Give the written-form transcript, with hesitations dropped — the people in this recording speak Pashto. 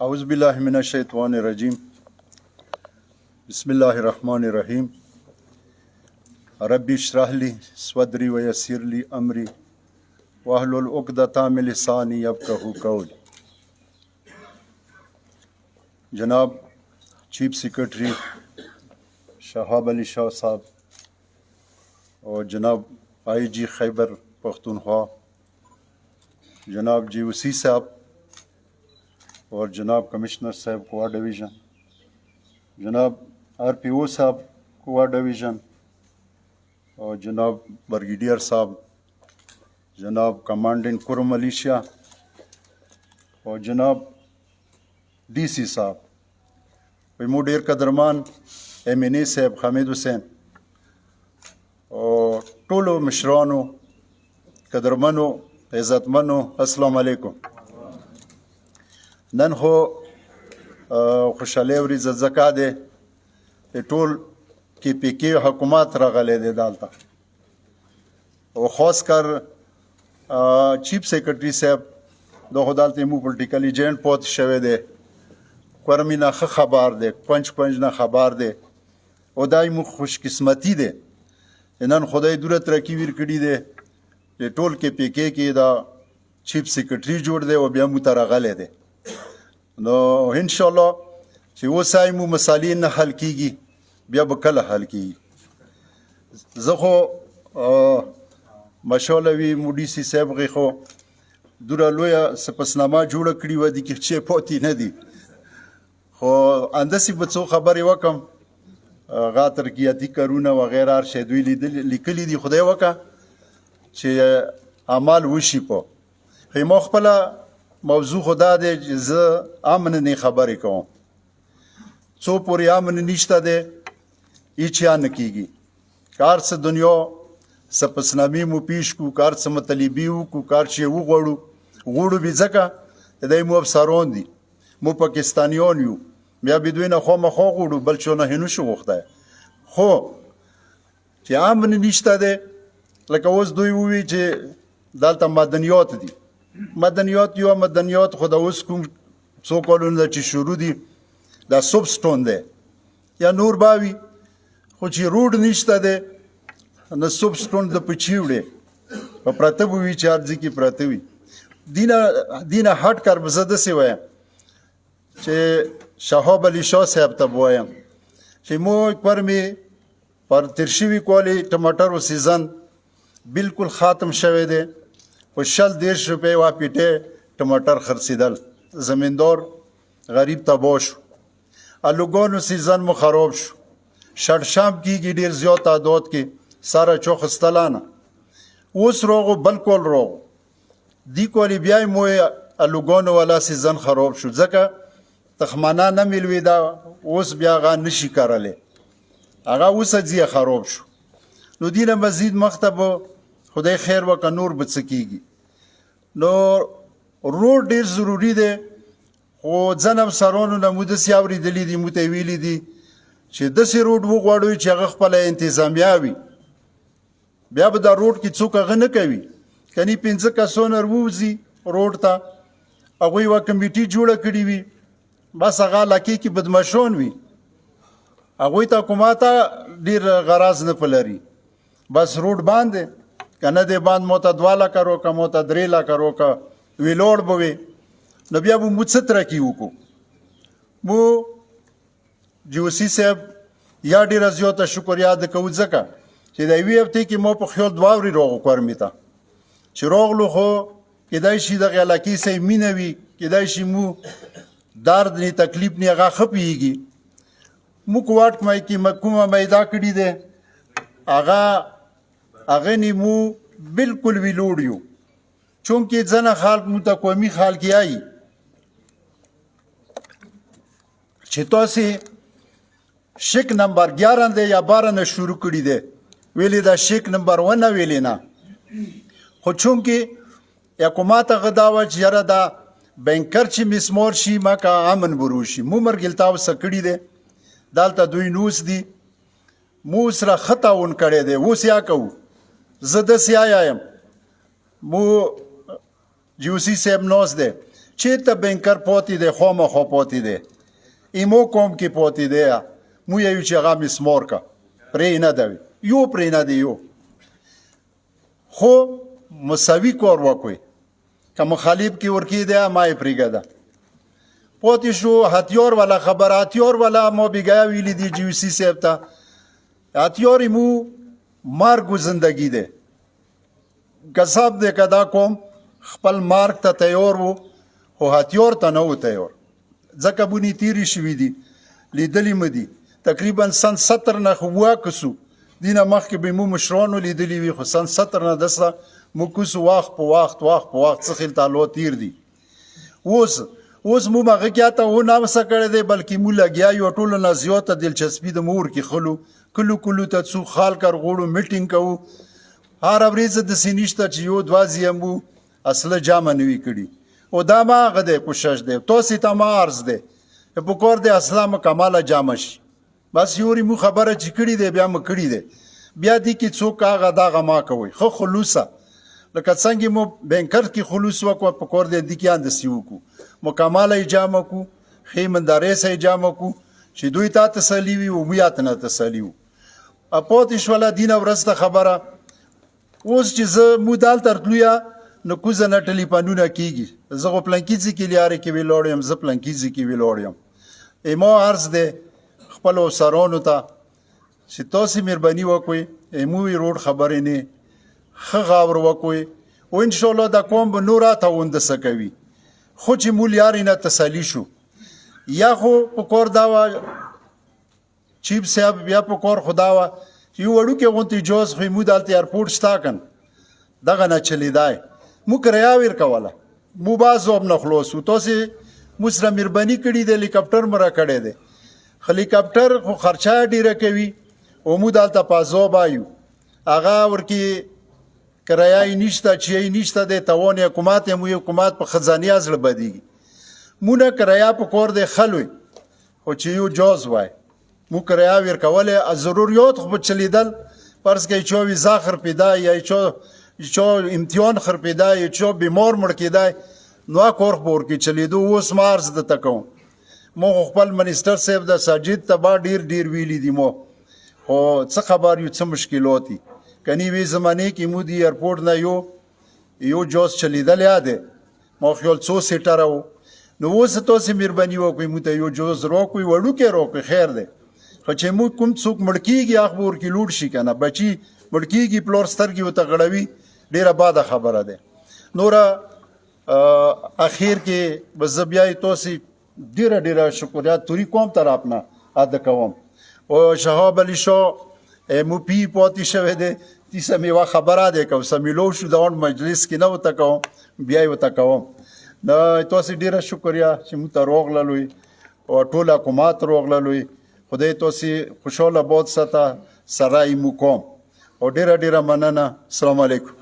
أعوذ بالله من الشيطان الرجيم بسم الله الرحمن الرحيم ربي اشرح لي صدري ويسر لي أمري واحلل عقدة من لساني يفقهوا قولي. جناب چیف سیکرٹری شہاب علی شاہ صاحب اور جناب آئی جی خیبر پختونخوا، جناب جی وسی صاحب اور جناب کمشنر صاحب کوآ ڈویژن، جناب آر پی او صاحب کوآ ڈویژن اور جناب برگیڈیئر صاحب، جناب کمانڈنٹ کور ملیشیا اور جناب D C صاحب، مو ډیر قدرمان ایم این ای صاحب حمید حسین او ټولو مشرانو قدرمنو عزتمنو السلام علیکم. نن خو خوشحالي ورځ ځکه دی ټول کې پی کې حکومت راغلی دی دلته او خاص کر چیف سیکرټري صاحب دغه دلته مو پولیټیکل ایجنټ پوت شوی دی، کورمی نه خبر دی، پنج نه خبر دی او دای مو خوش قسمتی دی نن خدای دوره ترقی ور کړی دی ټول کې پی کې دا چیف سیکرټري جوړ دی او بیا مو ترغله دی. نو ان شاء الله چې وسای مو مسالې نه حل کیږي بیا به کله حل کیږي. زه خو مشالوی مو ډي سي صاحب غي خو دوره لویه سپسنامه جوړه کړې و دي چې پوتی نه دي خو اندسی به څو خبرې وکم غا ترقیاتي کارونه وغیره هر شی دوی لیکلي دي، خدای وکړه چې اعمال وشي. په ما خپله موضوع خو دا دی چې زه امن نه خبرې کوم، څو پورې امن نشته دی هیڅ نه کیږي. کار څه دنیا سپسنامې مو پیش کو، کار څه مطلبي وکړو، کار چې وغواړو به ځکه دی مو افسران دي، مو پاکستانیان یو، بیا به دوی نه خامخا غواړو بل چا نه نشو غوښتی. خو چې امن نشته دی لکه اوس دوی ووایي چې دلته مدنیات دي، مدنیات یو مدنیات خو د اوس کوم څو کلونه چې شروع دي دا سوب سټون دی یا نور باوي، خو چې روډ نشته دی نه سوب سټون د پچی وړي په پرته وي چې ارزي کې پرته وي. دینه هټ کار به زه داسې وایم چې شهاب علی شاه صاحب ته وایم چې مو پر می پر ترشوي کولی ټماټرو سیزن بالکل ختم شوی دی، په 110 روپۍ وا پیټه ټماټر خرڅېدل، زمیندار غریب تباه شو، الوګانو سیزن مو خراب شو، شړ شام کېږي ډېر زیات تعداد کې ساره چوخستلانه اوس روغو بالکل روغ دی کولی بیای مو الوګانو والا سیزن خراب شو ځکه تخمانه نه ملوي دا اوس بیا غا نشي کارلی هغه اوس ځي خراب شو. نو دینه مزید مختب خدای خیر وکړه نور به څه کېږي. نو روډ ډېر ضروري دی خو ځنه افسرانو نه مو داسې اورېدلي دي، مو ته ویلي دي چې داسې روډ وغواړو چې هغه خپله انتظامیه وي، بیا به دا روډ کې څوک هغه نه کوي کني 15 کسونه ووځي روډ ته، هغوی یوه کمیټي جوړه کړې وي بس هغه علاقې کې بدماشان وي، هغوی ته حکومت ډېر غرض نه پلري، بس روډ باندې کنه دی باند مو ته 2 لکه روکه مو ته 3 لکه روکه ویلوړ به وي. نو بیا به مو څه ترقي وکړو. مو جوسي صاحب یا ډېره زیاته شکریا ده کوو ځکه چې د یوې هفتې کې مو په خیال 2 ورځې راغو کورمې ته چې راغلو خو کیدای شي دغه علاقې سه مینه وي، کیدای شي مو درد نه تکلیف نه هغه ښه پوهېږي. مو کوواټ مای کې کومه میدا کړې دی هغه نه مو بالکل ویلوړ یو، چونکې ځنه خلک مو ته قومي خلک یایي چې تاسې شک نمبر 11 دی یا 12 نه شروع کړي دی ویلې دا شک نمبر 1 نه ویلې نه، خو چونکې حکومت هغه دا وه چې یاره دا بینکر چې مسمار شي ما که امن بروشي مو مرګلتاو څه کړي دی دلته دوی نوس دي مو سره ښه تعاون کړی دی. اوس یا کوو زه داسې یم مو جوسي صاحب ناست دی چېرته بینکر پاتې دی خامخا پاتې دی ایمو قوم کې پاتې دی مو یې چې هغه مسمار کا پرې نه دی یو پرې نه دی یو خو مساوي کار وکړئ که مخالف کې ورکی دی ما یې پرېږده پاتې شو هتیار والا خبره هتیار والا ما بگایا ویلی دی جیوسی صاحب ته هتیار مو مرگ و زندگی دی قصاب دی که دا قوم خپل مرگ ته تیار و خو هتیار ته نه و تیار ځکه بونې تیرې شوي دي لیدلي مه دي تقریبا سن 70 نه خو واکسو دینه مخکې به مو مشرانو لیدلي وي خو سن 70 نه دسته مو کوسو وخت په وخت څه خیل تعلق تیر دي اوس مو هغه کې ته و نامسه کړی دی بلکې مو لګیا یو ټولو نه زیاته دلچسپي د مور کې کلو ته څو خال کر غوړو میټینګ کوو هر ورځ داسې نشته چې یو دوه ځایه مو اصله جامه نه وي کړي او دا ما هغه دی کوشش دی تاسې ته ما عرض دی په کار دی اصله مکمله جامه شي بس یوري مو خبره چې کړي دی بیا مو کړي دی بیا دې کې څوک هغه دغه ما کوئ خو خلوصه لکه څنګه مو بینکر کې خلوص وکړو په کار دی دې کې انداسې وکړو مکمله جامه کو ښې ایماندارۍ سره جامه کو چې دوی ته تسلي وي او موږ ته نه تسلي وو پاتې شوله دینه ورسته خبره اوس چې زه مو دلته رتلو نو کوزه نه ټلیفونونه کېږي زه خو پلنکي ځای کې لیارې کې ولاړ یم زه پلنکي ځای کې ولاړ یم ما عرض دی خپلو افسرانو ته چې تاسې مهرباني وکړئ موږ روډ خبرې نه ښه غور وکړئ او انشاءالله دا قوم به نور راته وندسه کوي خو چې مو لیارې نه تسلي شو یا خو په کار دا وه چیف صاحب بیا په کار خو دا وه چې یو وړوکی غوندې جوز خو مو دلته ایرپورټ شته کن دغه نه چلیدای مو کرایه ورکوله مو باز هم نه خلاص وو تاسې مو سره مهرباني کړې ده هلیکاپټر مو راکړی دی هلیکاپټر خو خرچه ډېره کوي او مو دلته په عذاب یو هغه ورکې کرایه یې نشته چې یې نشته دی توان حکومت یې مو حکومت په خزانې زړه بدېږي مو نه کرایه په کار دی خلوی خو چې یو جاز وای مو کرایه ورکولی ضروریات خو به چلیدل فرض که چا ویزا خرپیده یا چا امتحان خرپیده یا چا بیمار مړ کیده نو کار خو به ورکې چلیدو اوس ما عرض درته کوم ما خو خپل منیسټر صاحب د ساجد ته با ډېر ویلي دي ما خو څه خبر یو څه مشکلات دي کنی وی زمانه کې مو دی ایرپورټ نه یو جاز چلیدلی دی ما خیال 100 سیټره و نو اوس تاسې مهرباني وکړئ موږ ته یو جاز راکړئ وړوکی راکړئ خیر دی خو چې موږ کوم څوک مړ کېږي هغه به ورکې لوډ شي که نه بچي مړ کېږي پلار سترګې ورته غړوي ډېره باده خبره ده نوره اخیر کې به زه بیا یې تاسې ډېره شکریات توری قوم طرف نه ادا کوم او شهاب علي شاه مو پی پاتې شوی دی تیسه مې یوه خبره دی که اوسه میلو شو د اونډ مجلس کې نه ورته کوم بیا یې ورته کوم نو تاسې ډېره شکریه چې موږ ته راغللوئ او ټول حکومت راغللوئ خدای تاسې خوشحاله باد ساته سره یې مو کوم او ډېره مننه السلام علیکم